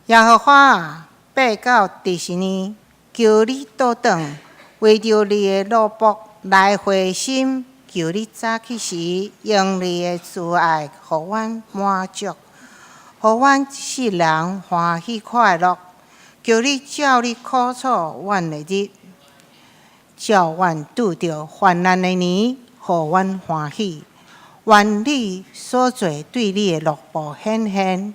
耶和华啊，爬到第10年，求你倒转，为着你的奴仆来回心，求你早起时，用你的慈爱，互阮满足，互阮一世人欢喜快乐。求你照你苦楚阮的日，照阮拄着患难的年，互阮欢喜。愿你所做对你的奴仆显现，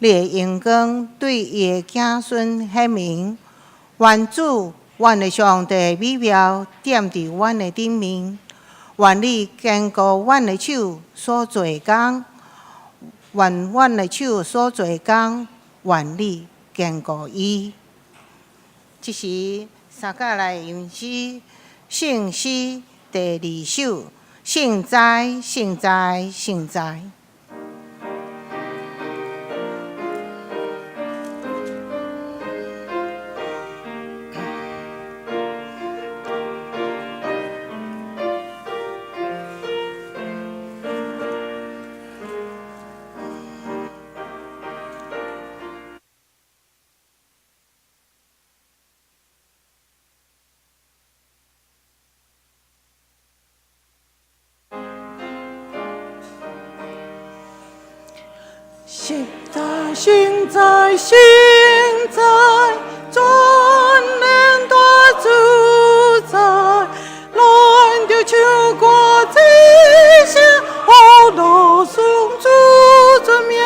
你的荣光对伊的子孙显明。愿主，阮的上帝美妙点伫阮的顶面。愿你坚固阮的手所做工，愿阮的手所做工，愿你坚固伊。这是三甲来吟诗，圣诗第2首。圣哉，圣哉，圣哉！现在，现在，现在，全能大主宰，乱着秋瓜子下，好多送主尊名。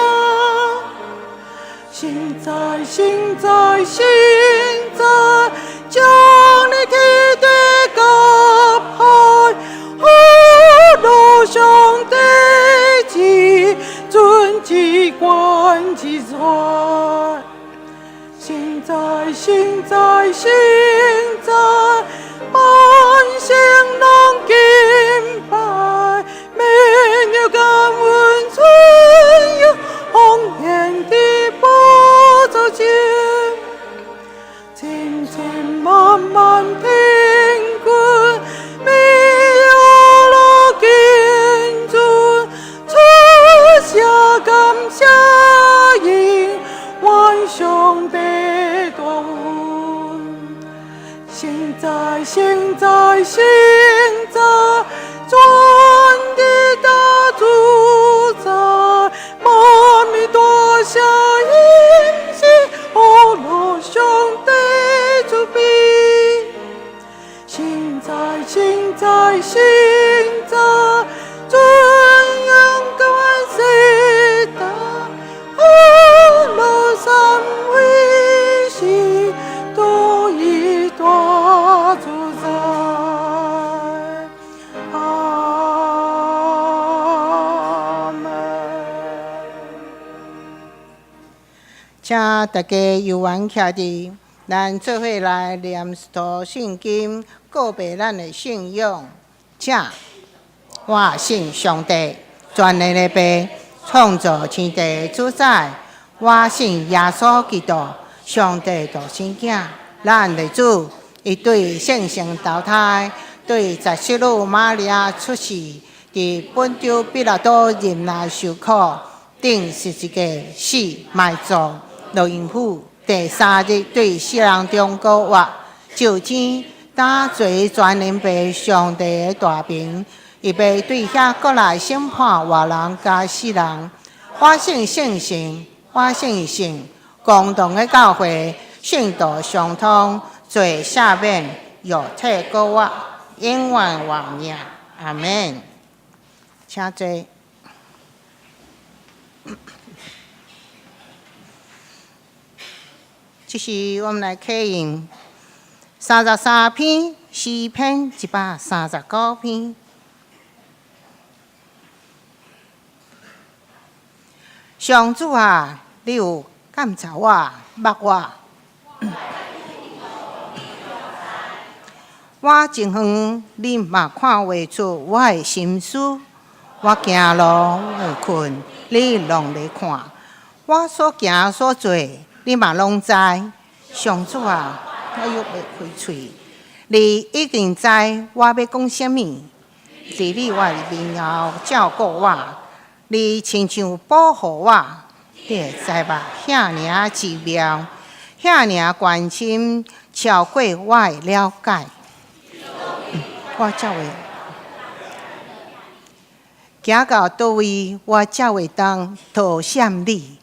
现在，现在，现在，将你天地隔开，好多上帝之尊之冠之传。现在，现在，现在，万姓拢敬拜，免有感恩存有红颜的宝座前，千千万万平均，没有了敬尊，出下感谢应，万上帝大恩。现在，现在，现在，全的大主宰，万民多下因信，哦，罗上帝主庇。现在，现在，现在，尊荣感谢他，哦，罗三位是多一大主宰。阿门。请大家由原徛伫，咱做伙来念《使徒信经》，告别咱的信仰。请我信上帝，全能的父，创造天地的主宰。我信耶稣基督，上帝独生子，咱的主，伊对圣神投胎，对17女玛利亚出世，伫本丢彼拉多任内受苦，顶十字架死埋葬，落阴府。第3日对世人中国活，就天打坐全能父上帝的大名，预备对遐国来审判活人甲死人。我信圣神，我信神，共同的教会，信道相通，罪赦免，肉体高活，永远活命。阿门。请坐。这是我们来启用33篇诗篇139篇。上主啊，你有感召我、捌我。我前方，你嘛看袂出我的心思。我行路有困，你拢咧看。我所行所做，你嘛拢知。上主啊，我又袂开喙。你已经知我要讲什么。伫你我的面后照顾我，你亲像保护我。你会知吧？遐尔奇妙，遐尔关心，超过我的了解。我才会行到倒位，我才会当讨闪你。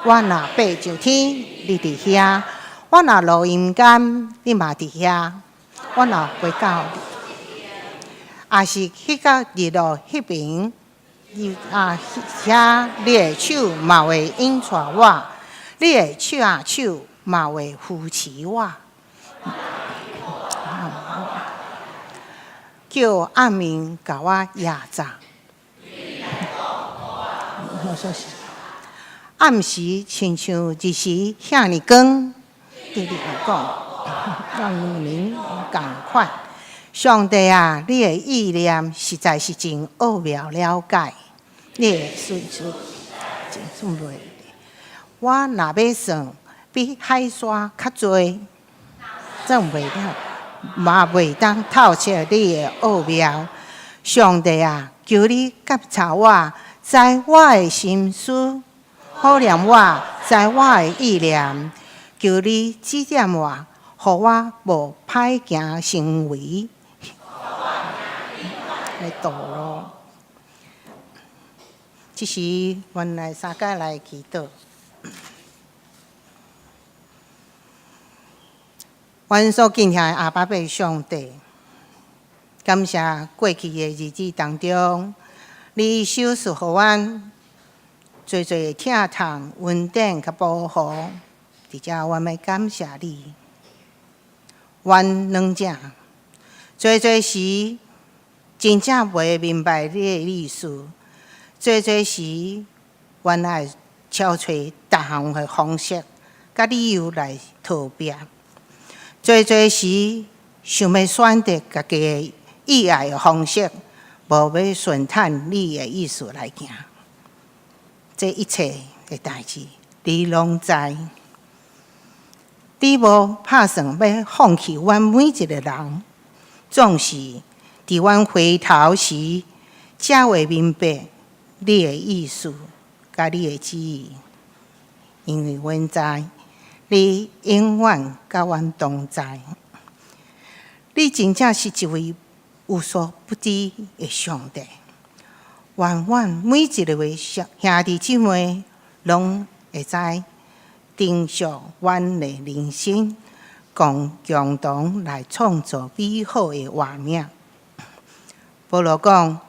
我若爬上天，你伫遐；我若落阴间，你嘛伫遐；我若回到你，也是去到日落迄边，遐你的手嘛会引带我，你的手嘛会扶持我。叫暗暝甲我夜早。暗时亲像日时遐尼光，对你来讲，让您共款。上帝啊，你的意念实在是真奥妙了解，你的顺序真算袂。我若要算，比海沙较多，真袂了。嘛袂当透彻你的奥妙，上帝啊，求你觉察我，知我的心思，好念我，知我的意念，求你指点我，互我无歹行行为来道路。这时，阮来三界来祈祷。阮所敬仰的阿爸爸上帝，感谢过去的日子当中，你手赐互阮侪侪疼痛、稳定甲保护，伫遮阮要感谢你。阮两者侪侪时真正袂明白你的意思，侪侪时阮爱找找逐项的方式甲理由来逃避。侪侪时想要选择家己的意爱的方式，无要顺探你的意思来行。这一切的代志，你拢知。你无打算要放弃阮每一个人，总是伫阮回头时，才会明白你的意思甲你的旨意，因为阮知。你永远甲阮同在，你真正是一位无所不知的上帝。愿阮每一位兄弟姊妹拢会知珍惜阮的人生，共同来创造美好的画面。保罗讲，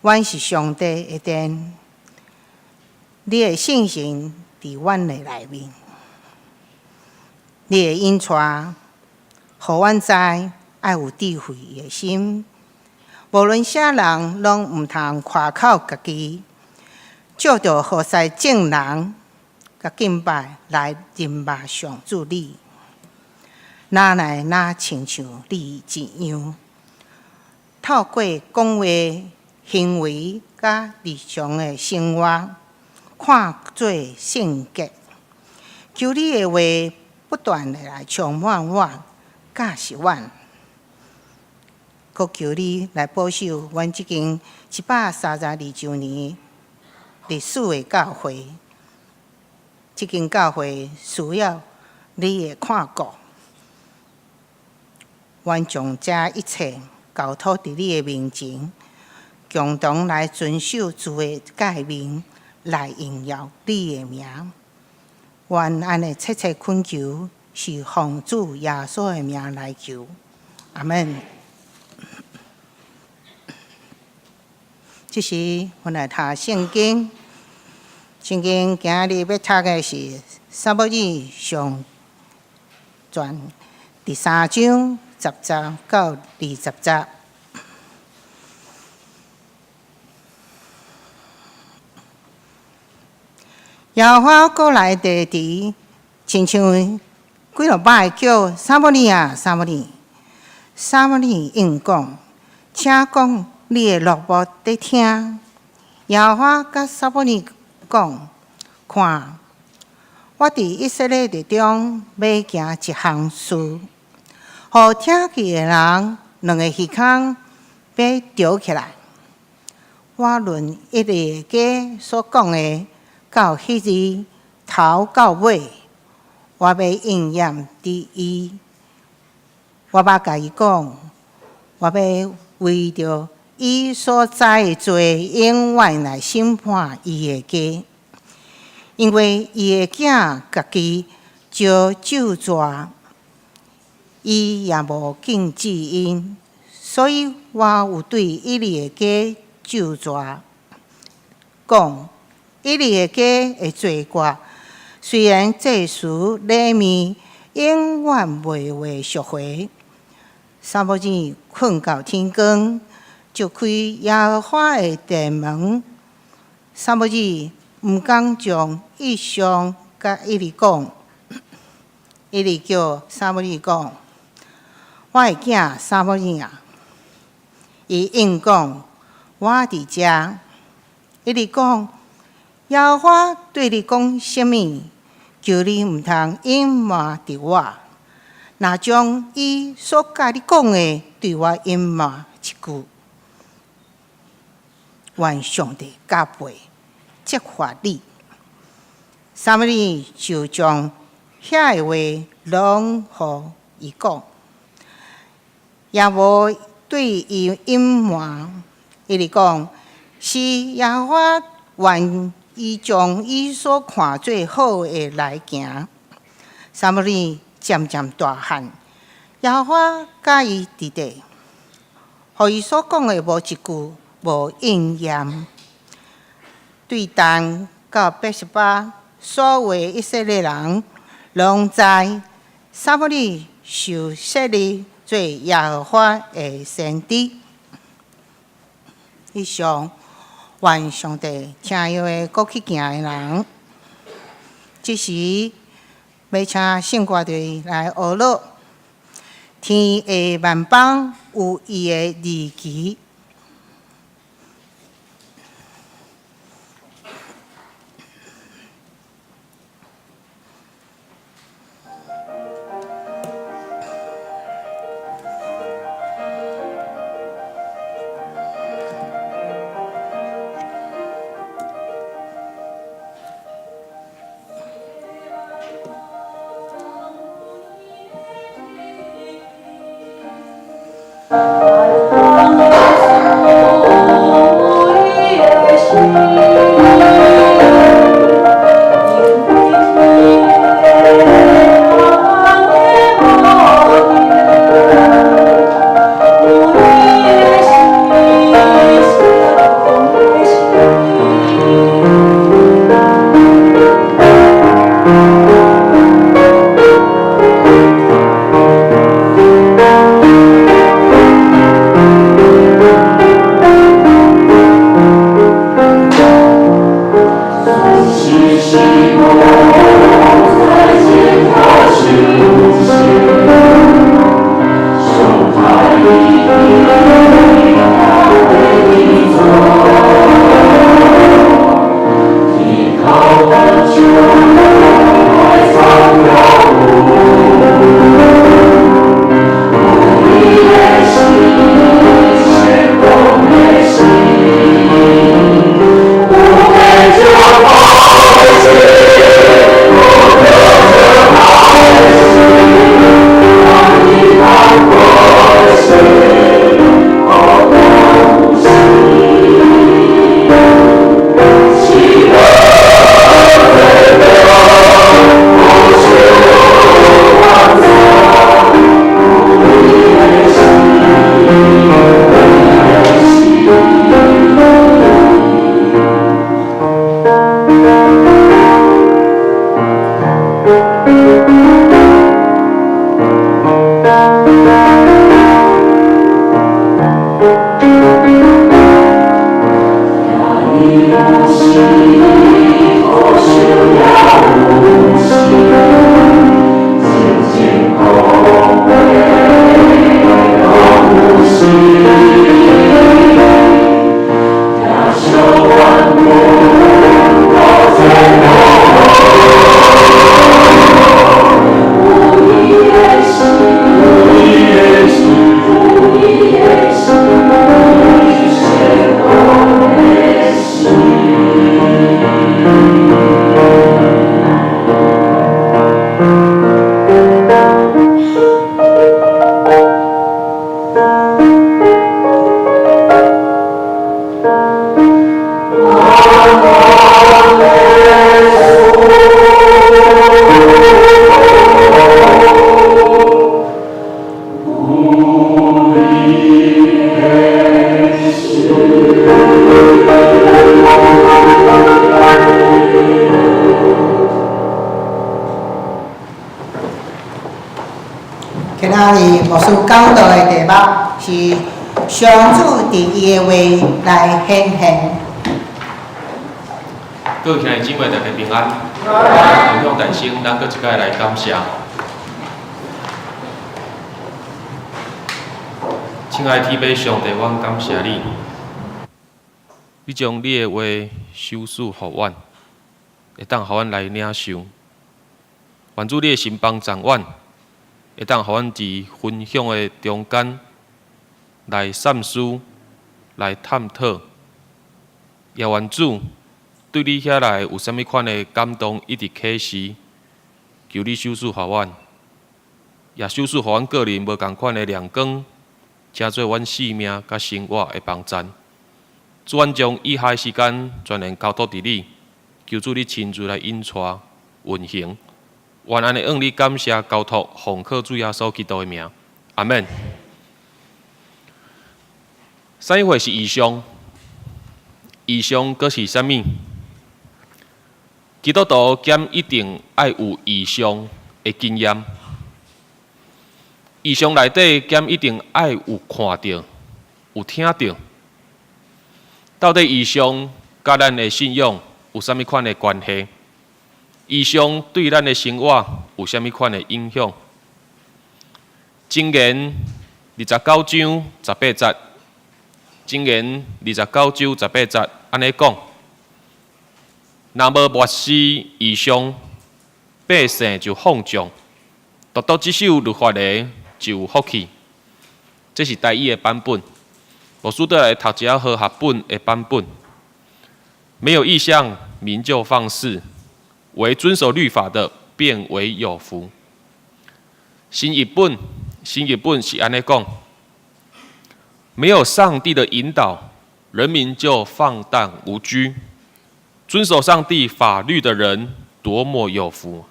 阮是上帝的殿，你的圣神伫阮的内面。你的引带，互阮知爱有智慧的心。无论啥人，拢毋通夸口家己，照着何塞正人甲敬拜来认目上主你。哪来哪亲像你一样，透过讲话、行为甲日常的生活，看做圣洁。求你的话不断的来充满我，教示阮，阁求你来保守阮即间132周年历史的教会。即间教会需要你的看顾，阮将这一切交托伫你的面前，共同来遵守主的诫命，来荣耀你的名。愿安尼切切恳求，是奉主耶稣的名来求，阿门。这时，阮来读圣经。圣经今日要读的是《撒母耳上传》第3章10节到20节。耶和华过来地伫，亲像几落摆叫撒母耳啊，撒母耳。撒母耳应讲，请讲你的录播在听。耶和华甲撒母耳讲，看，我伫以色列地中要行一项事，互听去的人两个耳孔要叼起来。我论一个家所讲的。到迄日头到尾，我要应验伫伊。我捌甲伊讲，我要为着伊所知的罪，永远来审判伊的家，因为伊的囝家己招咒詛，伊也无敬至因，所以我有对伊利的家咒詛，讲伊利的家的罪过，虽然祭司礼面永远袂会赎回。撒母耳困到天光，就开耶和华的殿门。撒母耳毋敢将异象甲伊利讲，伊利叫撒母耳讲：“我的囝撒母耳啊！”伊应讲：“我伫遮。”伊利讲：“耶和华对你讲什么？求你毋通隐瞒伫我。若将伊所甲你讲的对我隐瞒一句，愿上帝加倍责罚你。”撒母耳就将遐个话拢互伊讲，也无对伊隐瞒。伊就讲：“是耶和华愿伊将伊所看做好的来行。”撒母耳渐渐大汉，耶和华甲伊伫地，互伊所讲的无一句无应验。对但到伯示巴所有以色列人，拢知撒母耳受设立做耶和华的先知。以上，愿上帝听有的过去行的人，即时要请圣歌队来学乐。天的万邦有伊的日期。日牧师讲道的题目是上主伫伊的话来显现。各位亲爱的姊妹，大家平安。同向大声，咱搁一摆来感谢。亲爱的天父上帝，阮感谢你，你将你的话收赐互阮，会当互阮来领受。愿主你的心帮助阮，会当互阮伫分享的中间来三思、来探讨。也愿主对你遐来有啥物款的感动，一直启示，求你收赐互阮，也收赐互阮个人无共款的亮光，加做阮生命甲生活的帮助。主，阮将以下时间全然交托伫你，求主你亲自来引带运行。愿安尼向你感谢交托，奉靠主耶稣基督的名，阿门。啥一回是异象？异象阁是啥物？基督徒减一定爱有异象的经验，异象内底减一定爱有看到、有听到。到底异象甲咱的信仰有啥物款的关系？异象对咱的生活有啥物款的影响？箴言29章18節，箴言29章18節安尼講：若無漠視異象，百姓就放縱；獨獨這首律法的就有福氣。這是台語的版本。我輸得來讀一下和合本的版本。沒有異象，民就放肆。為遵守律法的，便為有福。新譯本是安尼講：沒有上帝的引導，人民就放蕩無拘。遵守上帝法律的人，多麼有福！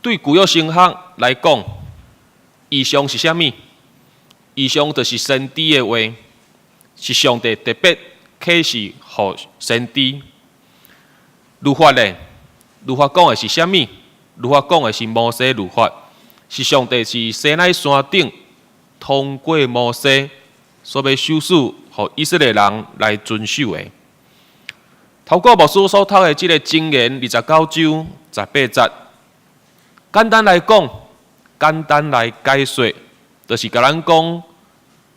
對舊約神學來講，異象是啥物？異象就是先知的話，是上帝特別啟示予先知。律法咧，律法講的是啥物？律法講的是摩西律法，是上帝是西奈山頂通過摩西所要收賜予以色列人來遵守的。透過牧師所讀的這個箴言29章18節，簡單來講，簡單來解說，就是甲咱講，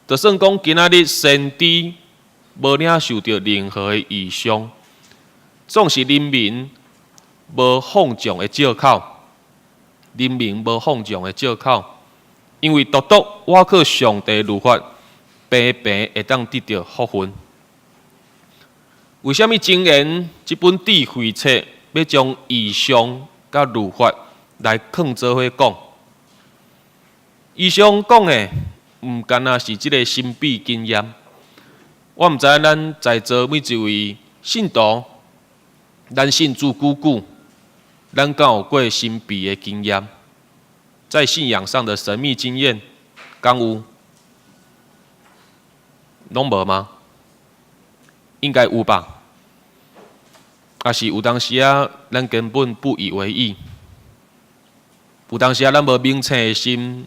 就算講今仔日先知無領受到任何的異象，總是人民無放縱的借口，人民無放縱的借口，因為獨獨我靠上帝律法，平平會當得到福分。為什麼箴言這本智慧冊要將異象甲律法來放做伙講？異象講的唔單單是這個神秘經驗，我唔知咱在座每一位信徒，咱信主久久，咱敢有過神秘的經驗，在信仰上的神秘經驗，敢有？攏無嗎？應該有吧？也是有當時啊，咱根本不以為意；有當時啊，咱無明醒的心，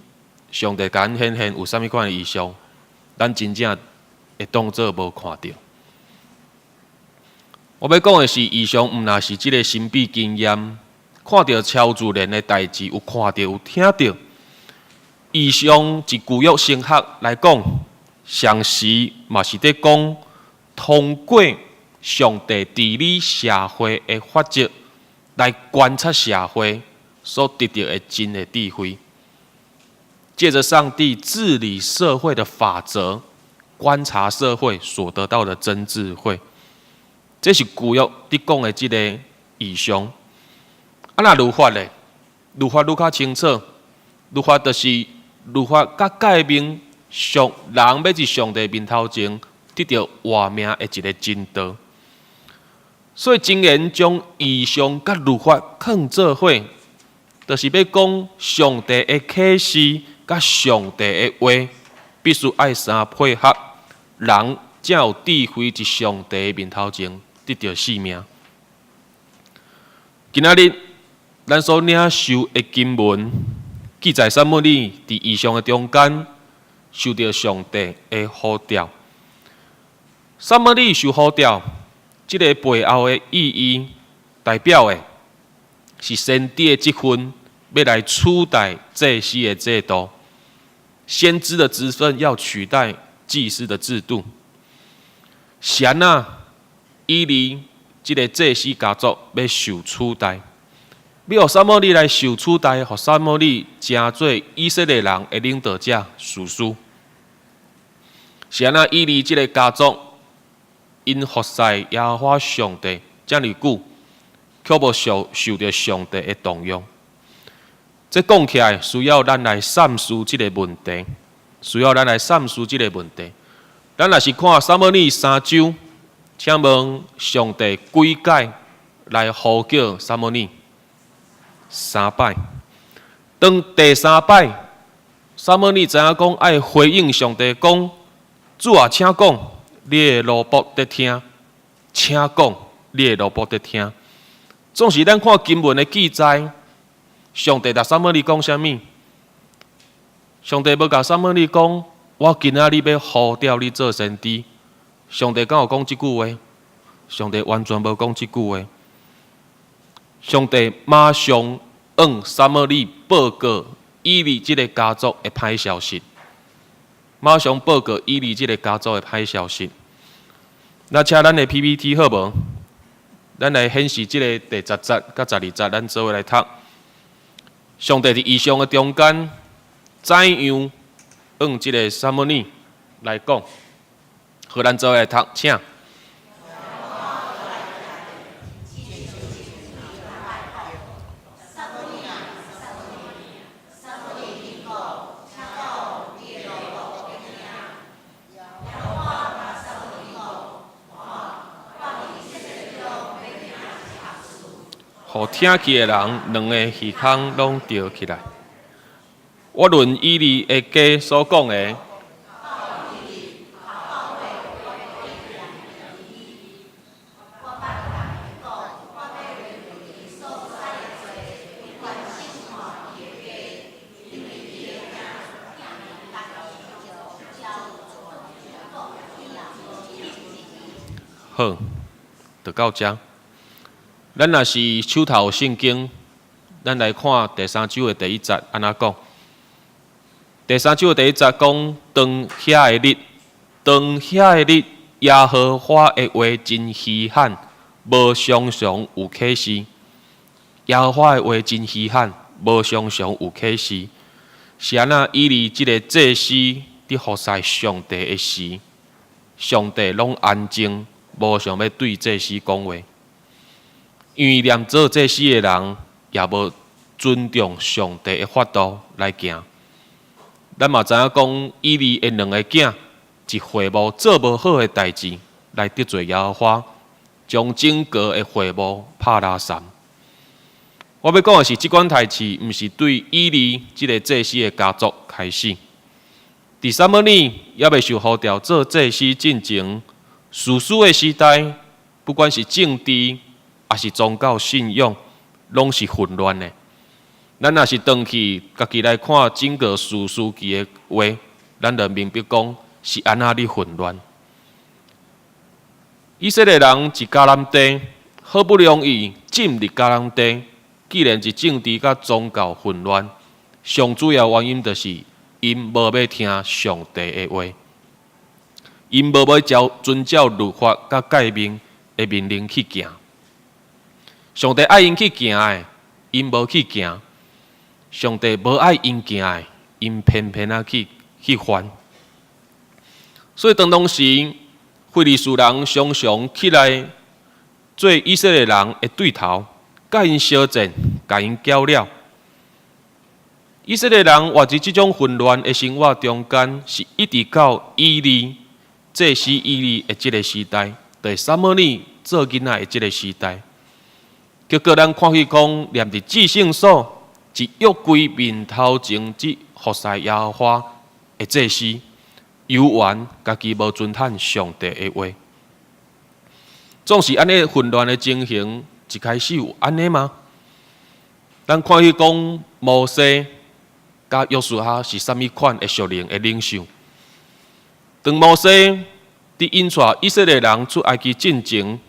上帝甲咱顯現有啥物款的異象，咱真正會當作無看到。我要講的是，異象毋若是即個神秘經驗，看到超自然的代志，有看到有聽到。異象自舊約神學來講，上時嘛是在講通過上帝治理社會的法則來觀察社會所得到的真的智慧，借着上帝治理社會的法則，觀察社會所得到的真智慧。這是舊約你講的這個異象。那律法咧，律法愈較清楚，律法就是律法甲誡命，人要佇上帝面頭前得到活命的一個真道。所以箴言將異象甲律法放做伙，就是要講上帝的啟示甲上帝的話，必須愛相配合，人才有智慧佇上帝的面頭前得到生命。今仔日咱所領受的經文，记载撒母耳伫异象的中间，受到上帝的呼召。撒母耳受呼召，这个背后的意义，代表的是先知的职分要来取代祭司的制度，先知的职分要取代祭司的制度。神啊，以利这个祭司家族要受取代。要互撒母耳来受取代，互撒母耳成做以色列人的领导者、士师。是安那以利这个家族，因服侍耶和华上帝遮尔久，却无受到上帝的动用。这讲起来，需要咱来审视这个问题，咱若是看撒母耳3章，请问上帝几解来呼叫撒母耳？3摆，当第3摆，撒母耳知影讲爱回应上帝讲：主啊，请讲，你的奴仆在听，请讲，你的奴仆在听。总是咱看经文的记载，上帝甲撒母耳讲啥物？上帝要甲撒母耳讲：我今仔日要呼召你做先知。上帝敢有讲即句话？上帝完全无讲即句话。上帝马上向撒母耳报告以利这个家族的歹消息，马上报告以利这个家族的歹消息。那请咱的 PPT 好无？咱来显示这个第10节甲12节，咱做伙来读。上帝伫异象的中间，怎样向这个撒母耳来讲？互咱做伙来读，请。互听去的人，两个耳孔拢吊起来。我论以利的家所讲的，好，就到这。咱若是手头圣经，咱来看第3章的第1节，安怎讲？第3章的第1节讲：当遐个日，耶和华的话真稀罕，无常常有启示。耶和华的话真稀罕，无常常有启示。是安那以利这个祭司伫服侍上帝的时，上帝拢安静，无想要对祭司讲话。因为念做祭司的人，也无尊重上帝的法度来行。咱嘛知影讲，以利的2个囝，一会幕做无好的代志，来得罪耶和华，将整个的会幕拍拉散。我要讲的是，这款代志毋是对以利这个祭司的家族开始。第撒母耳也未受呼召做祭司进前，士师的时代，不管是政治，也是宗教信仰，拢是混乱的。咱若是回去家己来看整个士师记的话，咱就明白讲是安那哩混乱。以色列人一迦南地，好不容易进入迦南地，既然是政治甲宗教混乱，上主要原因就是因无要听上帝的话，因无要遵照律法甲诫命的命令去行。上帝爱因去行的，因无去行；上帝无爱因行的，因偏偏去犯。所以当时，非利士人常常起来做以色列人的对头，甲因相战，甲因较了。以色列人活在这种混乱的生活中间，是一直到以利祭司以利的这个时代，对撒母耳做囡仔的这个时代。结果咱看去讲，念伫至圣所，一约柜面头前即服侍耶和华的祭司，犹原家己无遵趁上帝的话。总是安尼混乱的情形，一开始有安尼吗？咱看去讲摩西甲约书亚是啥物款的属灵的领袖。当摩西伫引带以色列人出埃及进前，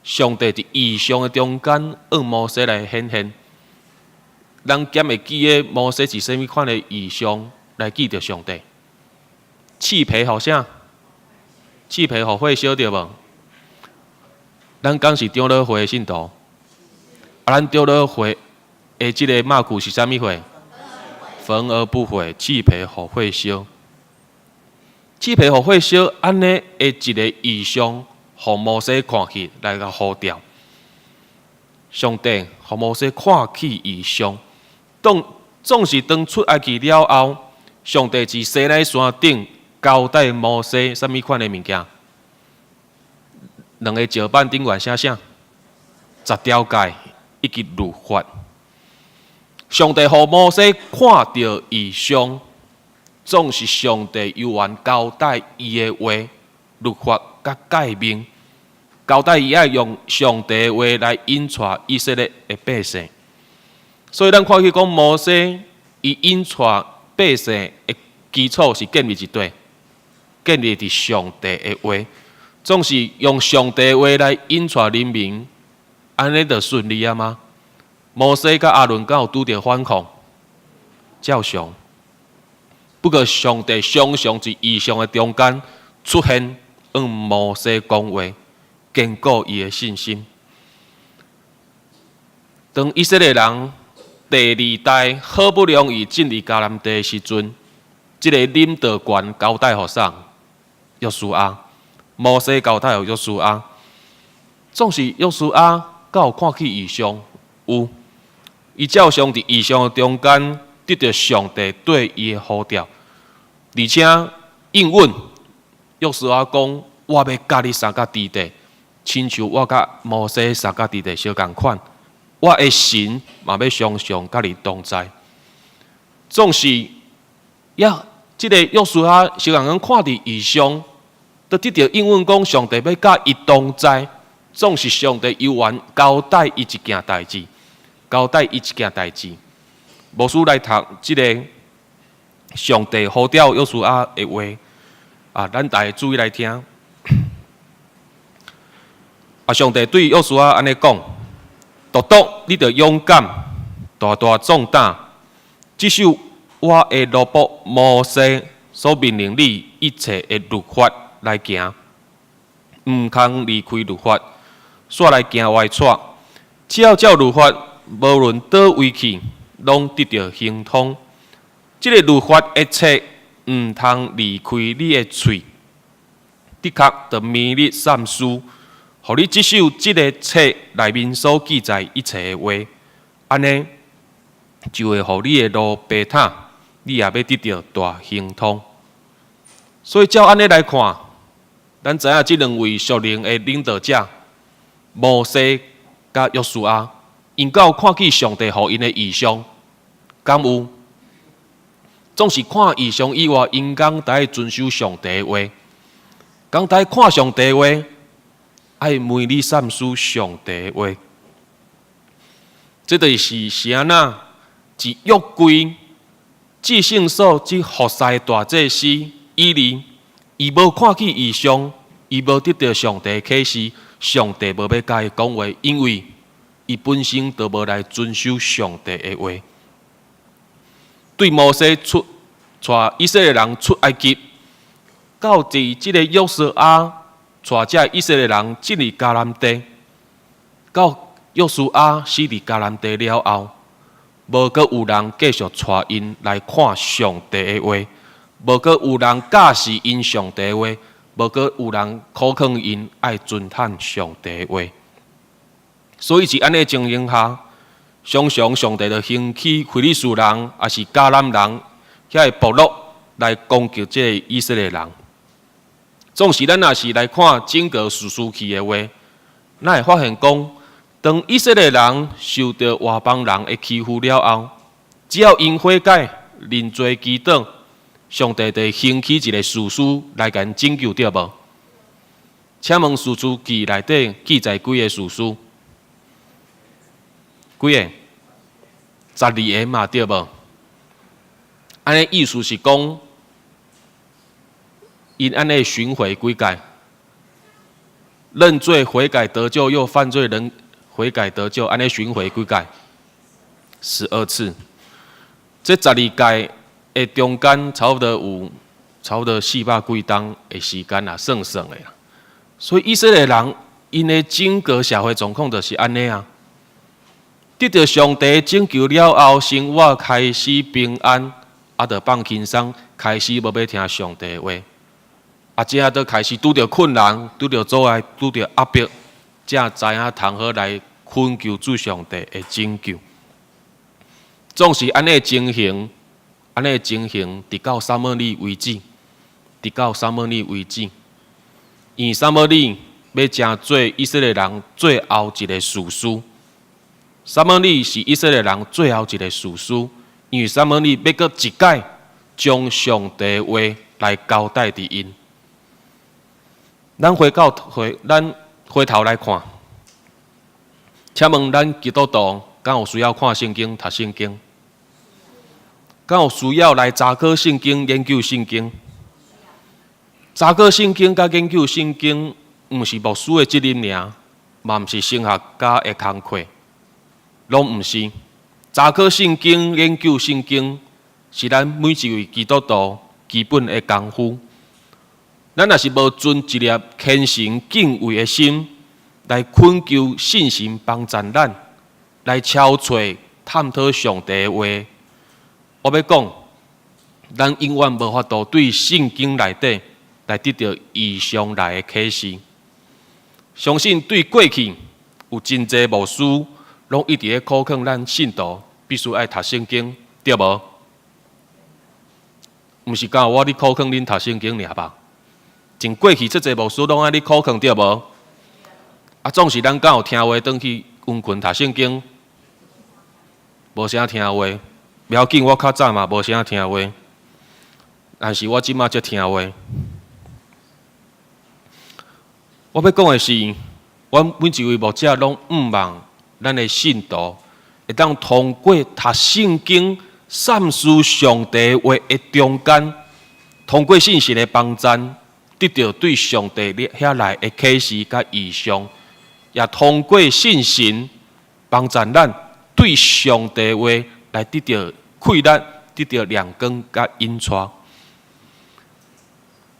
上帝伫异象的中间向摩西来显现。人咸会记得摩西是啥物款的异象来记着上帝？刺皮互啥？刺皮互火烧着无？咱讲是长老会的信徒，咱长老会的即个骂句是啥物会？焚而不毁，刺皮互火烧。刺皮互火烧，安尼的一个异象，互摩西看去来个呼调。上帝互摩西看起异象，总是当出埃及了后，上帝伫西奈山顶交代摩西啥物款的物件？两个石板顶悬写啥？10条诫以及律法。上帝互摩西看到异象。总是上帝有缘交代伊的话、律法甲诫命，交代伊爱用上帝的话来引带以色列的百姓。所以咱看去讲摩西，伊引带百姓的基础是建立一对，建立伫上帝的话，总是用上帝的话来引带人民，安尼就顺利啊吗？摩西甲亚伦敢有拄着反抗？照常。不过，上帝常常伫异象的中间出现，向摩西讲话，坚固伊的信心。当以色列人第二代好不容易进入迦南地的时阵，这个领导权交代互啥？约书亚。摩西交代互约书亚。总是约书亚敢有看起异象？有。伊照常伫异象的中间。得到上帝对伊的呼召，而且应允约书亚讲：“我要甲你三甲地地，亲像我甲摩西三甲地地相共款。我的神嘛要常常甲你同在。”总是这个约书亚小人看伫异象，都得到应允讲上帝要甲伊同在。总是上帝有缘交代伊一件代志，交代伊一件代志。无需来读即个上帝呼召约书亚的话，咱大家注意来听。上帝对约书亚安尼讲：，独独你着勇敢，大大壮胆，即首我的奴仆摩西所命令你一切的律法来行，毋通离开律法，煞来行歪错。只要照律法，无论倒位去。拢得到行通，这个律法一切毋通离开你的喙，的确着绵密善思，互你接受这个册内面所记载一切的话，安尼就会互你的路白塔，你也要得到大行通。所以照安尼来看，咱知影这两位属灵的领导者，摩西甲约书亚。因有看见上帝予因的异象，敢有？总是看异象以外，因讲在遵守上帝的话，讲在看上帝的话，爱每日三思上帝的话。这就是安那？自约柜至圣所之服侍大祭司以利，伊无看见异象，伊无得到上帝的启示，上帝无要甲伊讲话，因为伊本身就无来遵守上帝的话。对摩西带以色列人出埃及，到伫即个约书亚带这以色列人进入迦南地，到约书亚死伫迦南地了后，无阁有人继续带因来看上帝的话，无阁有人教示因上帝的话，无阁有人苦劝因爱遵趁上帝的话。所以是安尼情形下，常常上帝就兴起非利士人，也是迦南人遐个部落来攻击这个以色列人。总是咱若是来看整个史书记的话，咱会发现讲，当以色列人受到外邦人的欺负了后，只要因悔改、认罪祈祷，上帝就兴起一个士师来甲因拯救对无？请问史书记内底记载几个士师？几个？12个嘛，对无？安尼意思是讲，因安尼巡回几届，认罪悔改得救，又犯罪人悔改得救，安尼巡回几届？12次。这12届的中间，差不多有400几冬的时间啊，算的啦。所以以色列人因的整个社会状况就是安尼啊。得到上帝拯救了后，生活开始平安，就放轻松，开始无要听上帝的话，才都开始拄着困难，拄着阻碍，拄着压迫，才知影通好来恳求主上帝的拯救。总是安尼情形，直到撒母耳为止，因为撒母耳要成做以色列人最后一个士师。撒母耳是以色列人最后一个士师，因为撒母耳要搁一届将上帝的话来交代伫因。咱回头来看，请问咱基督徒敢有需要看圣经、读圣经？敢有需要来查考圣经、研究圣经？查考圣经甲研究圣经，毋是牧师的责任尔，嘛毋是神学家的工课，拢毋是。查考圣经、研究圣经，是咱每一位基督徒基本的功夫。咱若是无存一粒虔诚敬畏的心，来恳求信心帮助咱，来敲找探讨上帝的话。我要讲，咱永远无法度对圣经内底来得到异象来的启示。相信对过去有真侪牧师，拢一直咧苦劝咱信徒必须爱读圣经，对无？毋是讲我咧苦劝恁读圣经尔吧？从过去这侪牧师拢爱咧苦劝，对无？总是咱敢有听话，转去温困读圣经，无啥听话。不要紧，我较早嘛无啥听话，但是我即马才听话。我要讲的是，阮每一位牧者拢毋望咱的信徒会当通过读圣经、阐述上帝话的中间，通过信息的帮助，得到对上帝遐来的启示甲异象，也通过信心帮助咱对上帝话来得到溃烂，得到亮光甲引带。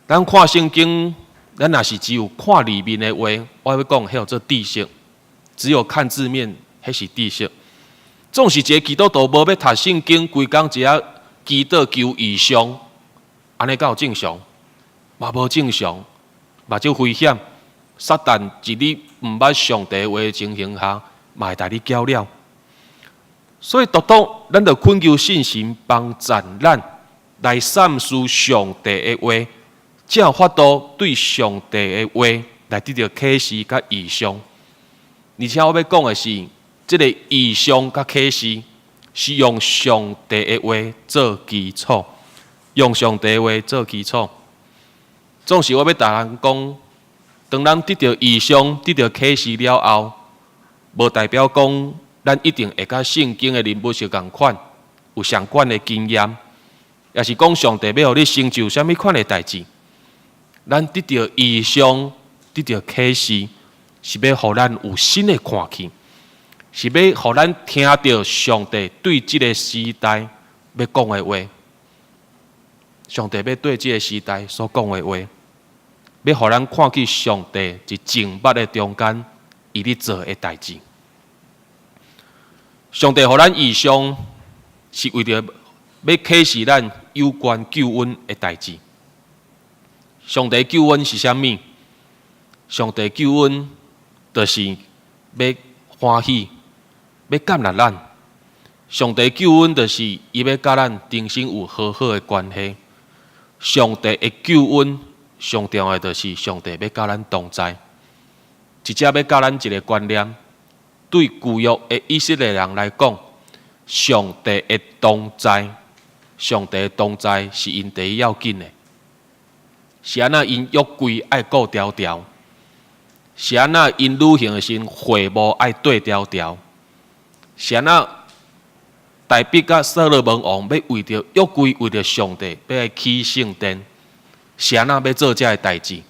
咱看圣经，咱若是只有看里面的话，我要讲，迄叫做知识。只有看字面，迄是知识。总是一个基督徒无要读圣经，规工只啊祈祷求异象，安尼敢有正常？嘛无正常，嘛就危险。撒旦伫你毋捌上帝话的情形下，嘛会带你搅了。所以，咱着恳求信心帮助咱来阐述上帝的话，才有法度对上帝的话来得到启示甲异象。而且我要讲的是，这个异象甲启示是用上帝的话做基础，用上帝的话做基础。总是我要大人讲，当咱得到异象、得到启示了后，无代表讲。咱一定会甲圣经的人物是共款，有相关的经验，也是讲上帝要互你成就什么款的代志。咱得到异象，得到启示，是要互咱有新的看见，是要互咱听到上帝对这个时代要讲的话。上帝要对这个时代所讲的话，要互咱看见上帝在静默的中间，伊咧做的代志。上帝互咱异象，是为着要启示咱有关救恩的代志。上帝救恩是啥物？上帝救恩就是要欢喜，要感染咱。上帝救恩就是伊要甲咱重新有好好的关系。上帝的救恩上重要的就是上帝要甲咱同在，直接要甲咱一个观念。对旧约的以色列人来讲，上帝的同在，上帝的同在是因第一要紧的。是安那因约柜爱顾条条，是安那因旅行的时会务爱对条条，是安那大卫甲所罗门王要为着约柜，为着上帝要来起圣殿，是安那要做这个代志？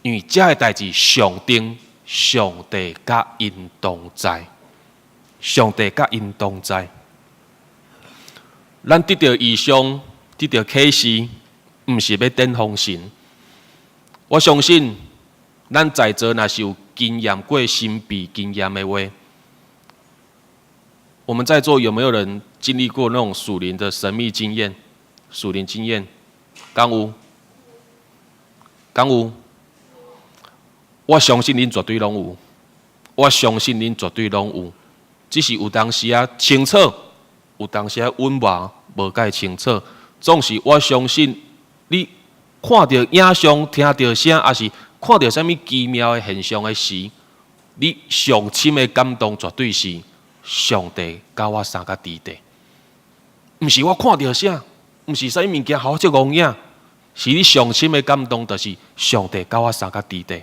因为这个代志上定，上帝甲因同在，上帝甲因同在。咱得到异象，得到启示，毋是要等风神。我相信，咱在座若是有经验过神秘经验的话，我们在座有没有人经历过那种属灵的神秘经验？属灵经验，敢有？敢有？我相信恁绝对拢有，我相信恁绝对拢有，只是有当时啊清楚，有当时啊温柔，无介清楚。总是我相信你看到影像、听到声，还是看到啥物奇妙的现象的时，你上深的感动绝对是上帝甲我三甲伫地。毋是我看到啥，毋是啥物物件好足光影，是你上深的感动，就是上帝甲我三甲伫地。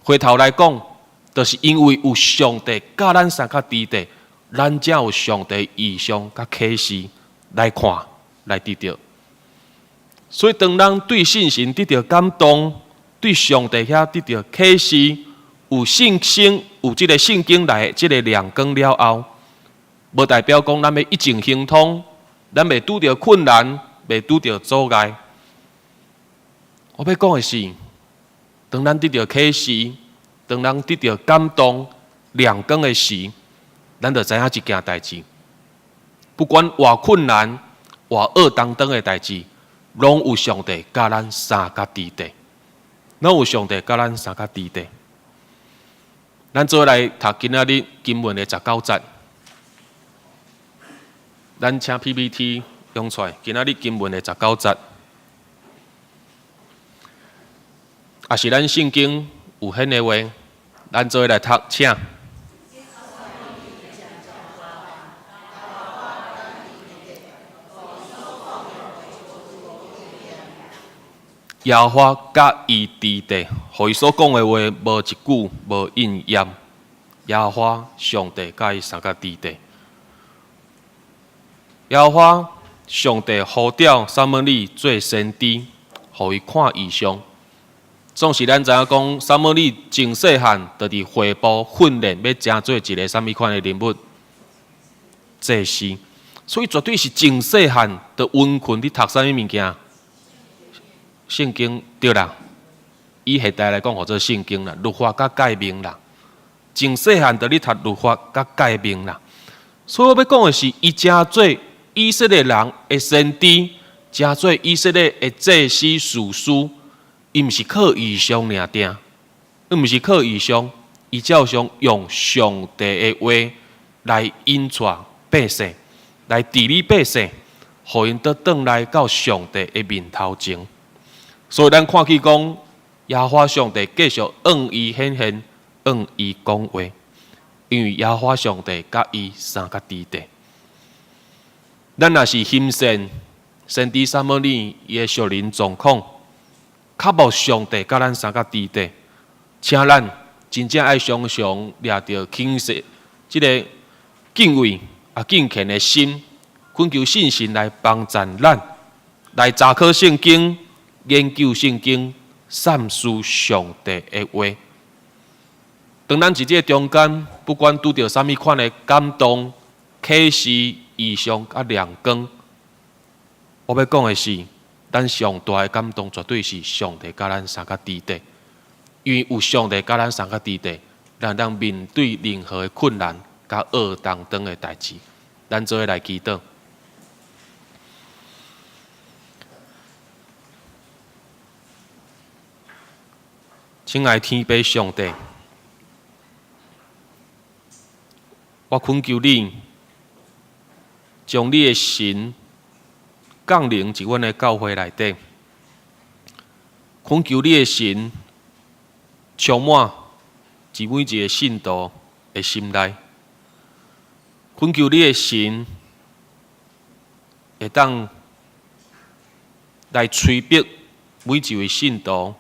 回头来讲，就是因为有上帝甲咱三甲伫地，咱才有上帝异象甲启示来看来得到。所以，当咱对信心得到感动，对上帝遐得到启示，有信心，有这个圣经来这个亮光了后，无代表讲咱要一径行通，咱袂拄到困难，袂拄到阻碍。我要讲的是，当咱得到启示，当咱得到感动、亮光的时，咱就知影一件代志：不管偌困难、偌恶当当的代志，拢有上帝甲咱三甲伫地，拢有上帝甲咱三甲伫地。咱做来读今仔日经文的19节，咱请 PPT 用出来。今仔日经文的19节，也是咱圣经有显的话，咱做来读，请。耶和华甲伊伫地，互伊所讲的话无一句无应验。耶和华上帝甲伊三甲伫地。耶和华上帝呼召撒母耳做先知，互伊看异象。总是咱知影讲，撒母耳真细汉就伫会部训练，要成做一个啥物款的人物？祭司。所以绝对是真细汉就温困伫读啥物物件？圣经对啦，以现代来讲，或者圣经啦，律法甲诫命啦，真细汉就咧读律法甲诫命啦。所以我要讲的是，伊真做以色列人的先知，真做以色列的祭司、士师，伊毋是靠异象尔定，伊毋是靠异象，伊照常用上帝的话来引带百姓，来治理百姓，互因得转来到上帝的面头前。所以，咱看去讲，耶和华上帝继续向伊显现，向伊讲话，因为耶和华上帝甲伊三甲伫地。咱若是欣赏先知撒母耳伊的属灵状况，较无上帝甲咱三甲伫地，请咱真正爱常常掠着轻视即个敬畏敬虔的心，恳求信心来帮助咱，来查考圣经。研究圣经，阐述上帝的话。当咱伫这中间，不管拄到啥物款的感动、启示、异象甲亮光，我要讲的是，咱上大的感动绝对是上帝甲咱三甲伫地，因为有上帝甲咱三甲伫地，让咱面对任何的困难甲恶当当的代志，咱做伙来祈祷。亲爱天父上帝，我恳求你，将你的神降临伫阮的教会内底，恳求你的神充满伫每一个信徒的心内，恳求你的神会当来催逼每一位信徒。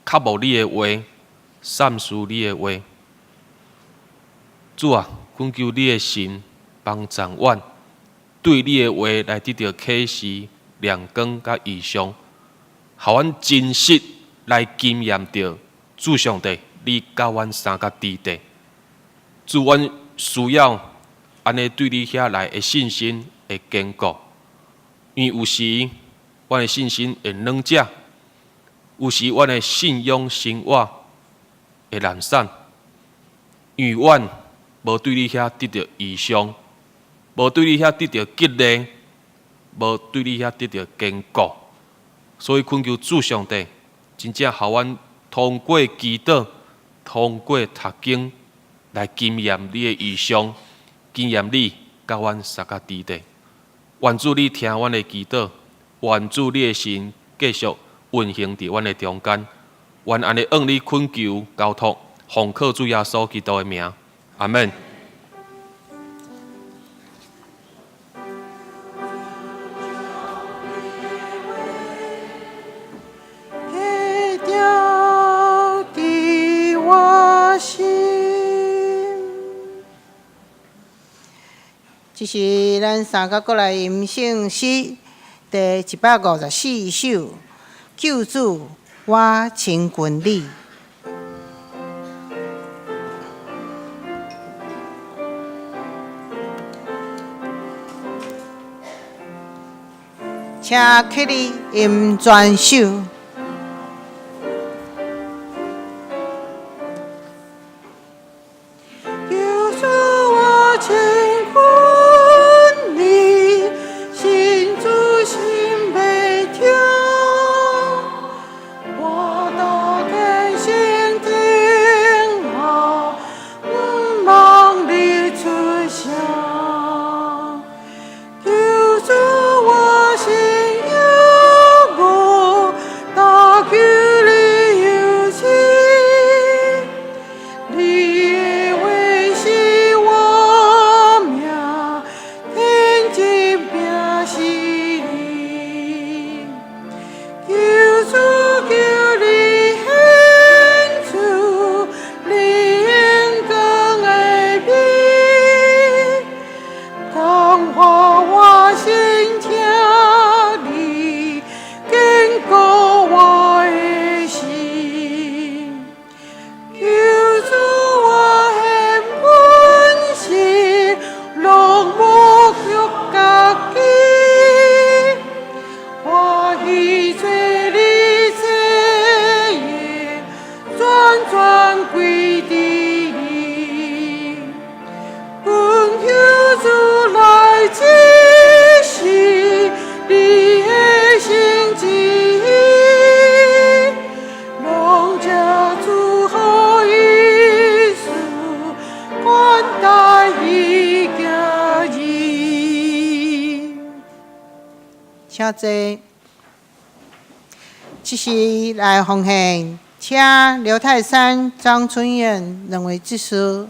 较无你的话，阐述你的话。主啊，恳求你的神帮助阮对你的话来得到启示、亮光甲异象，互阮真实来经验到主上帝你甲阮三甲之地。主，阮需要安尼对你遐来的信心会坚固，因为有时阮的信心会软者，有时阮的信仰生活会懒散，因为阮无对你遐得到异象，无对你遐得到激励，无对你遐得到坚固，所以恳求主上帝，真正互阮通过祈祷，通过读经来经验你的异象，经验你甲阮三甲之地。愿主你听阮的祈祷，愿主你的神继续运行伫阮的中间，愿安尼向你恳求交托，奉靠主耶稣基督的名，阿门。给掉的我心。这是咱三甲国来吟圣诗第154首，救主，我亲近你。请起立吟全首。救主，我亲近你，心主心被听，我到天心听候，望你出现。救主，我心有我，大距离有情，你的为是我命，天经病是你。救主，求你显出你眼光的美，光化我心听你，坚固我的心。救主，我献本心，拢无求家己，欢喜做你这业，全归伫你。恳求主来指示你的心意，拢借主好意思，款待伊行义。请坐。这是来奉献，请刘泰山、张春燕两位执事。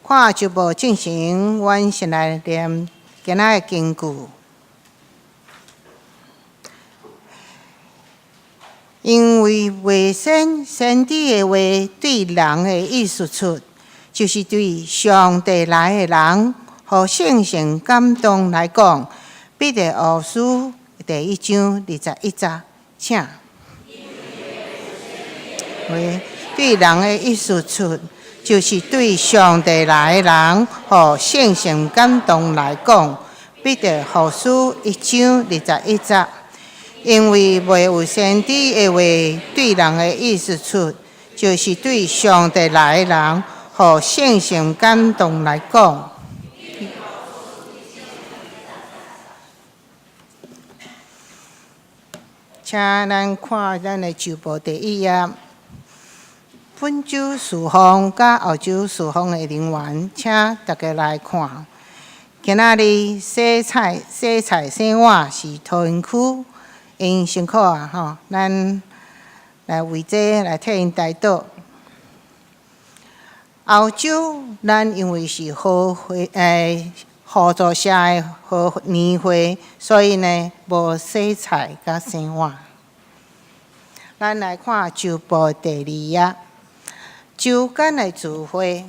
看就无进行，阮先来念今仔的经句。因为话先知的话对人的意思出，就是对上帝来的人和圣神感动来讲，必得学书第1章21节，请。话对人的意思出，就是对上帝来的人和圣神感动来讲，必得学书1章21节。因为袂有先知的话对人的意思出，就是对上帝来的人和圣神感动来讲。请咱看咱的旧报第1页，本州事奉甲澳洲事奉的人员，请大家来看。今仔日洗菜洗碗是桃园区。因辛苦啊，吼！咱来为这来替因代祷。澳洲，咱因为是合作社的合年会，所以呢无洗菜甲洗碗。咱来看旧报第2页，周间的聚会，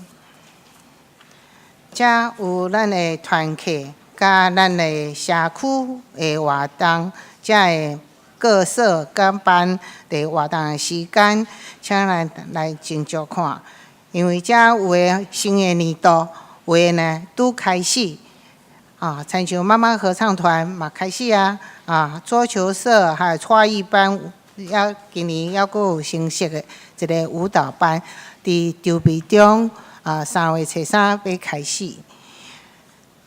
遮有咱的团契，甲咱的社区的活动。遮个各社各班伫活动的时间，请咱来斟酌看，因为遮有诶新的年度，有诶呢拄开始啊，参像妈妈合唱团嘛开始啊，桌球社还有创意班，今年还佫有新设的一个舞蹈班，伫筹备中3月初3要开始。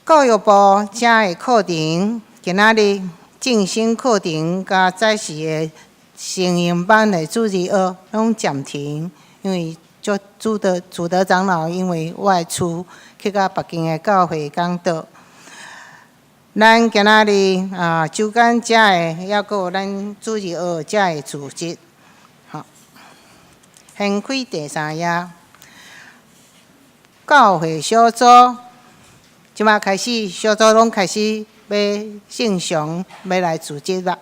教育部遮个课程，今仔日。正式课程甲早时的成人班的主日学拢暂停，因为主德长老因为外出去到北京的教会讲道。咱今仔日周间遮的，还佫有咱主日学遮的组织。好，掀开第3页，教会小组，即马开始小组拢开始。要正常要来组织啦，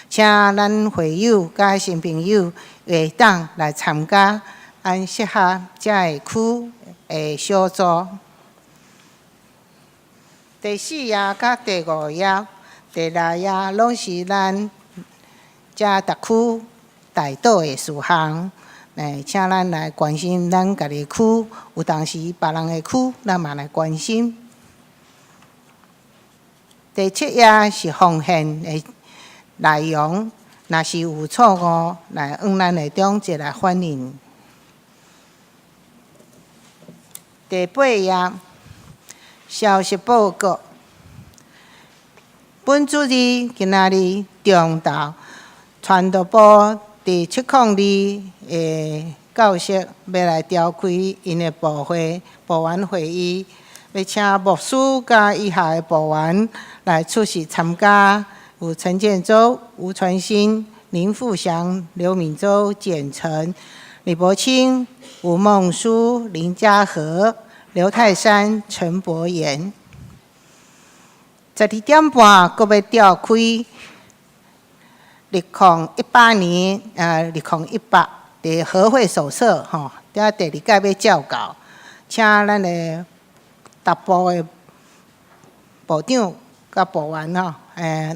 请咱会友甲新朋友会当来参加，按适合遮个区的小组。第4页甲第5页、第6页拢是咱遮特区代祷的事项，请咱来关心咱家己区，有当时别人的区，咱嘛来关心。第7页是奉献的内容，若是有错误，来往咱的中一来反映。第8页消息报告，本主日今仔日中昼，传道部伫702的教室要来召开因的部员会议。要请牧师甲以下的部员来出席参加，有陈建州、吴传新、林富祥、刘敏洲、简成、李伯清、吴梦书、林家和、刘泰山、陈柏言。12点半，阁要召开2018年2018的和会手册吼，第2届要照稿，请咱的达部的部长甲部员吼，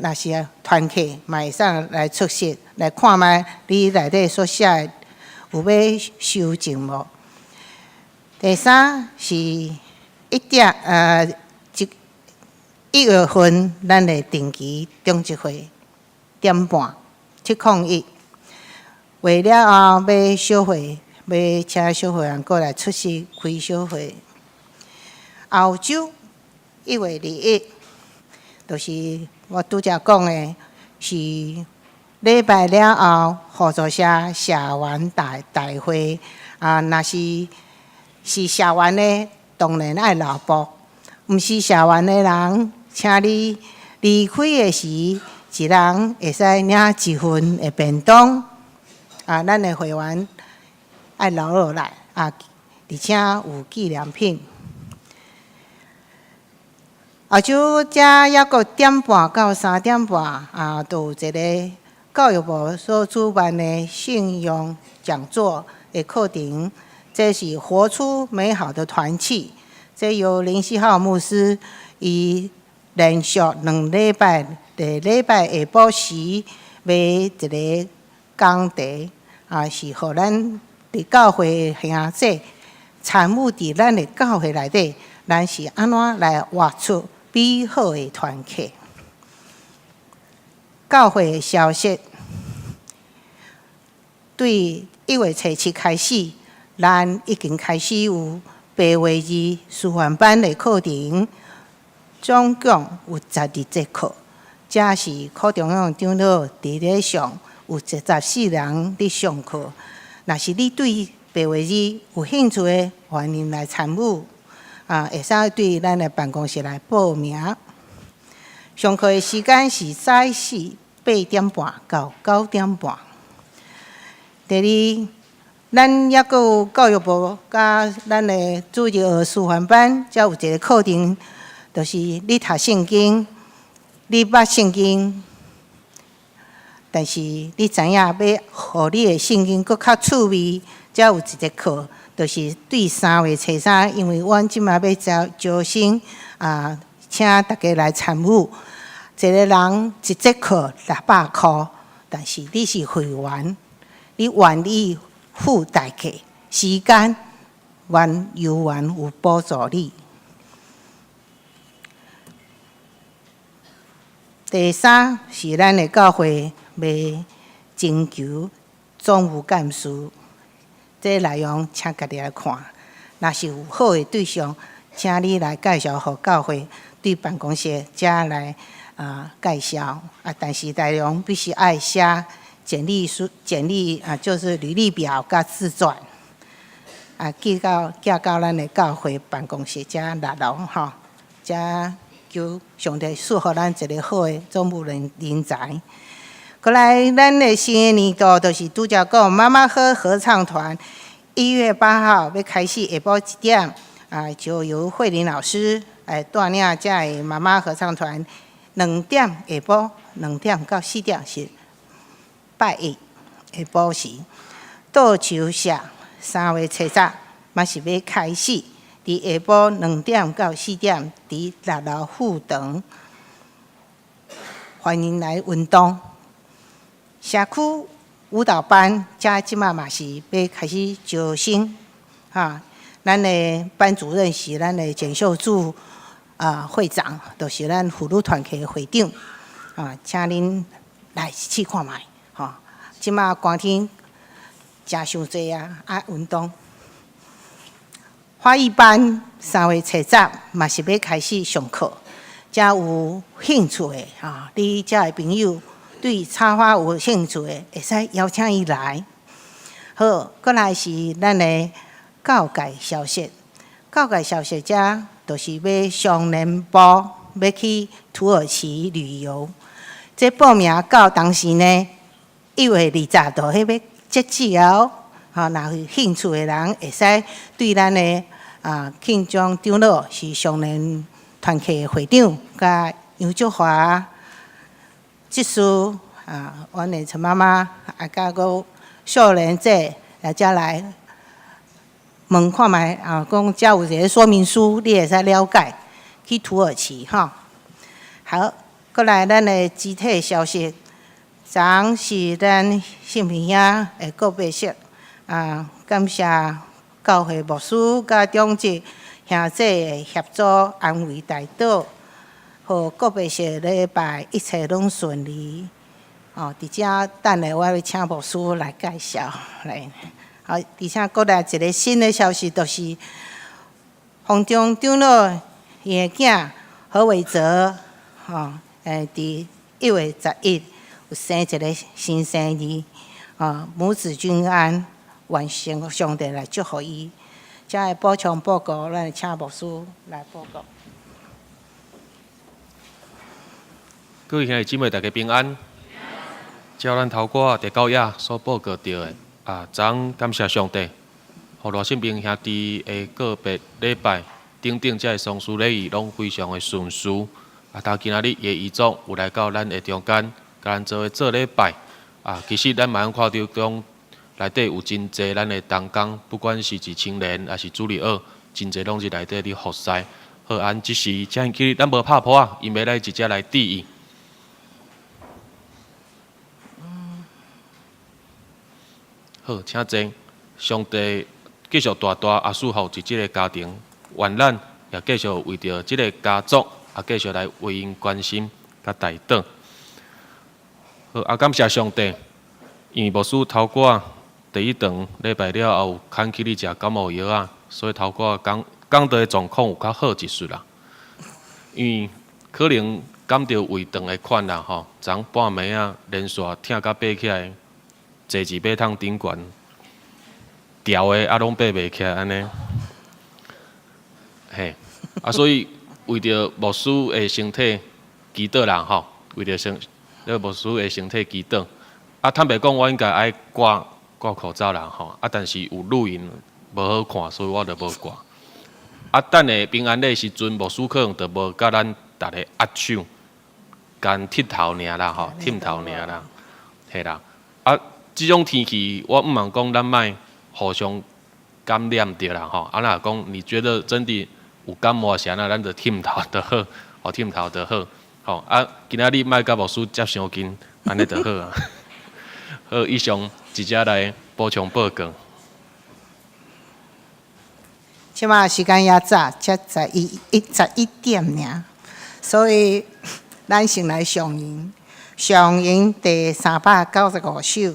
若是团契，嘛会使来出席，来看卖你内底所写的有要修正无？第3是1月份咱的定期中集会点半701，为了后要小会，要请小会员过来出席开小会。澳洲1月2日，就是我拄则讲的，是礼拜了后，合作社社员大会若是社员的，当然爱劳保；毋是社员的人，请你离开的时，一人会使领1份的便当。咱的会员爱留落来而且有纪念品。下晝才抑閣點半到3點半都有一個教育部所主辦的信用講座的課程，這是活出美好的團契。這由林希浩牧師以連續2禮拜，第禮拜下晡時為一個講題是予咱佇教會兄弟參與佇咱的教會內底，咱是安怎來活出美好的團契。教會的消息，對1月初7開始，咱已經開始有8月2師範班的課程，總共有12節課。這是課中央長老佇咧上，有14人咧上課。若是你對8月2有興趣的，歡迎來參與。會使對咱的辦公室來報名。上課的時間是早4 8點半到9點半。第二，咱抑閣有教育部甲咱的主日學師範班，才有一個課程，就是你讀聖經，你捌聖經，但是你知影要互你的聖經閣較趣味，才有一節課。就是對3月初3，因為阮即馬要招生請大家來參與。一個人一節課600塊，但是你是會員，你願意付代價，時間阮有補助你。第3是咱的教會要徵求總務幹事。這內容請家己來看，若是有好的對象，請你來介紹予教會，對辦公室才來介紹。但是內容必須愛寫簡歷就是履歷表甲自傳，寄到咱的教會辦公室才落樓吼，才求上帝賜予咱一個好的總務人才。過來，咱的新的年度就是拄則講媽媽好合唱團，1月8號要開始下晡1點，就由慧玲老師來帶領這個媽媽合唱團，2點下晡2點到4點是拜一下晡時，倒球社3月初10嘛是要開始，佇下晡2點到4點佇6樓副堂，歡迎來運動。社區舞蹈班，即馬嘛是要開始招生，咱的班主任是咱的簡秀柱會長，就是咱婦女團契的會長，請恁來試看覓，即馬寒天真傷濟愛運動。花藝班3月初10嘛是要開始上課，即有興趣的你即個朋友。對插花有興趣的，會使邀請伊來。好，過來是咱的教界消息。教界消息者，就是要上聯部要去土耳其旅遊。這報名到當時呢，1月20號迄要截止哦。若有興趣的人，會使對咱的慶中長老是上聯團契的會長，甲楊竹華。即書阮的陳媽媽甲個少年者才來問看覓講遮有一個說明書，你會使了解去土耳其吼。好，過來咱的集體消息，昨是咱信平兄的告別式，感謝教會牧師甲長職兄弟的協助安慰代禱。好，告別式禮拜一切攏順利。伫遮等下我要請牧師來介紹來。好，而且過來一個新的消息，就是洪中長老伊的囝何偉哲，佇1月11有生一個新生兒，母子均安，願上帝來祝福伊。遮個補充報告，咱請牧師來報告。各位兄弟姊妹，大家平安。照咱頭歌第9頁所報告到的，昨感謝上帝，互羅信平兄弟的告別禮拜等等这丧事礼仪拢非常的顺遂。到今仔日也遗嘱有来到咱的中间，甲咱做做礼拜。其实咱嘛通看到中内底有真侪咱的同工，不管是青年还是主日学，真侪拢是内底伫服侍。好，即时请去，咱无拍破啊，因要来直接来致意。好，请坐。上帝继续大大祝福一即个家庭，愿咱也继续为着即个家族，继续来为因关心甲代祷。好，感谢上帝，因为牧师头过第一顿礼拜了后，牵起你食感冒药啊，所以头过讲到的状况有较好一丝啦。因为可能感到胃肠的款啦吼，昨半暝啊连续疼甲爬起来，坐伫马桶顶悬。调的拢爬袂起来安尼，嘿，所以为着牧师的身体祈祷啦吼，为着牧师的身体祈祷。坦白讲，我应该爱挂口罩啦吼，但是有录音无好看，所以我就无挂。等下平安礼时阵，牧师可能就无甲咱逐个握手，干剃头尔啦吼，剃头尔啦，嘿啦。即种天气，我毋茫讲咱莫。互相感染着啦吼，若讲你觉得真的有感冒时，咱就剃头就好，剃头就好。吼今仔日莫甲牧师接伤近，安尼就好啊。好，以上直接来补充报告。即马时间也早，才11点尔，所以咱先来上映。上映第395首。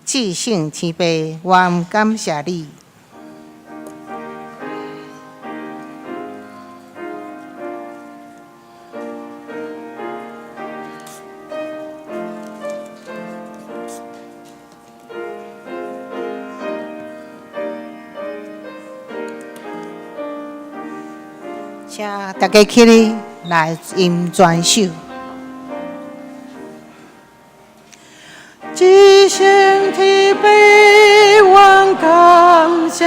至圣天父，我感谢你。请大家起立来吟全首。至圣天父，我感谢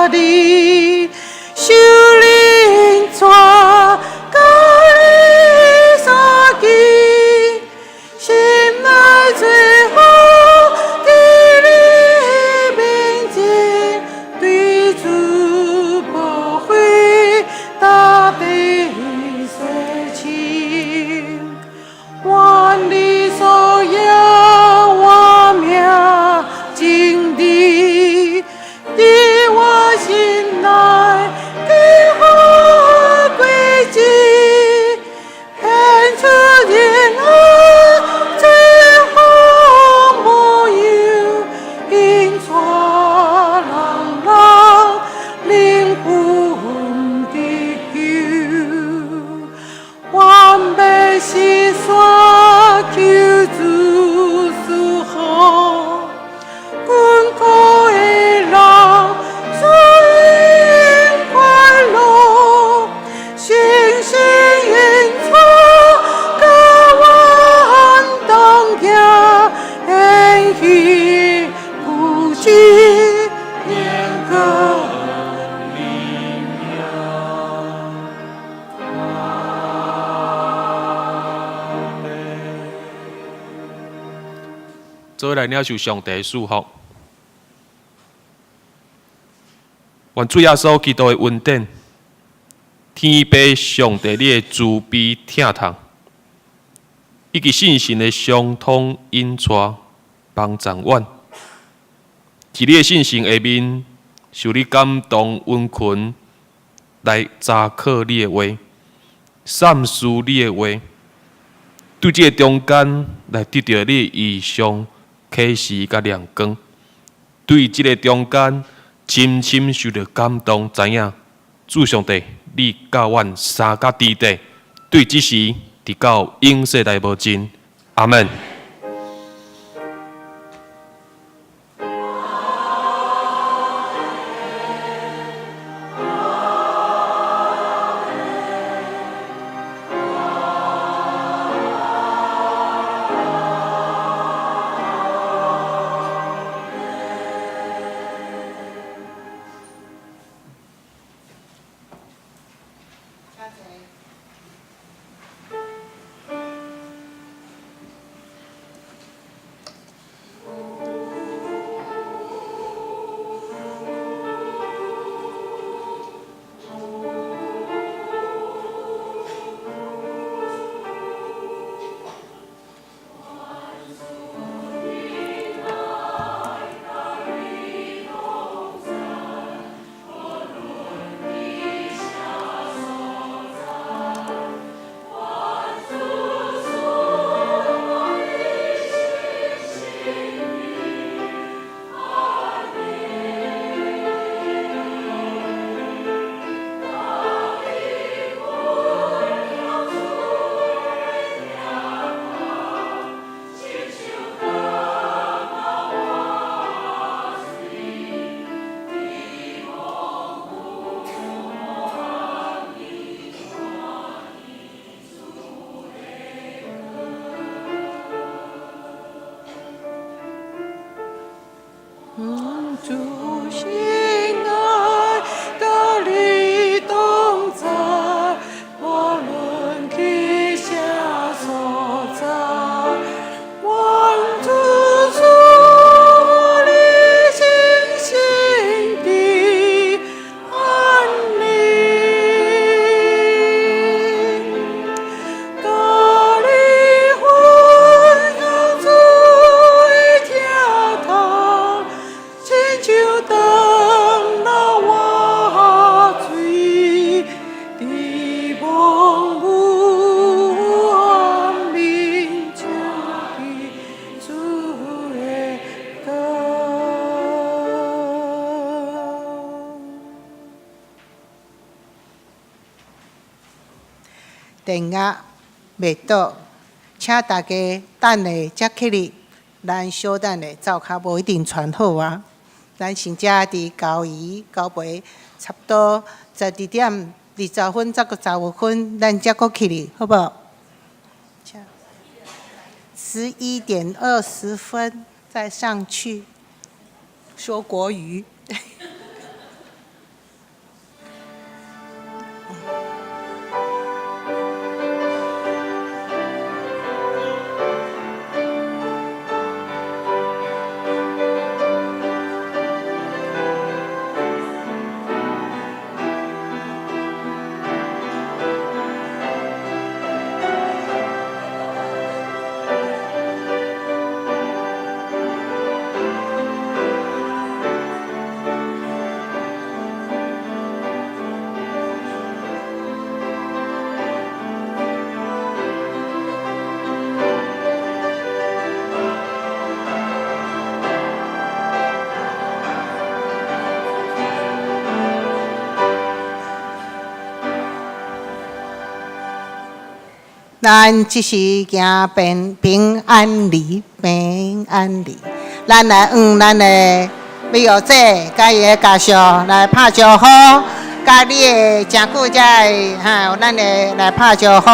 你，受灵带甲你相见，心内最好伫你面前，对主保惠，大悲随情，愿你所有。经历在我心内的好轨迹，献出怜爱最好无有，因错人人灵魂的救，我要是山求主赐福。困苦的人，祝愿快乐，星星映出甲阮同行，欢喜不尽天各明做来领受上帝祝福。愿主耶稣基督的恩典、天父上帝你的慈悲疼痛，以及信心的相通引带帮助阮，伫你的信心下面，受你感动温困，来查考你的话，阐述你的话，对这个中间来得到你的异象启示甲亮光，对这个中间。深深受到感动，知影主上帝，你教阮三甲地底，对这时直到永世代无尽。阿门。主心爱的律动在，我论地下所在，望主所我的心的安宁。咖喱混合主的家堂，亲像灯那瓦水，地望无暗明照的主的灯。电压未倒，请大家等下才起哩。咱小等下走脚无一定传好啊。咱先只伫交仪交陪，差不多12:20才个15分，咱才搁起哩，好不好？11:20再上去说国语。咱即时行平安里，平安里。咱来咱的美友姐，甲伊的家属来拍招呼，甲你的真久才会咱的来拍招呼。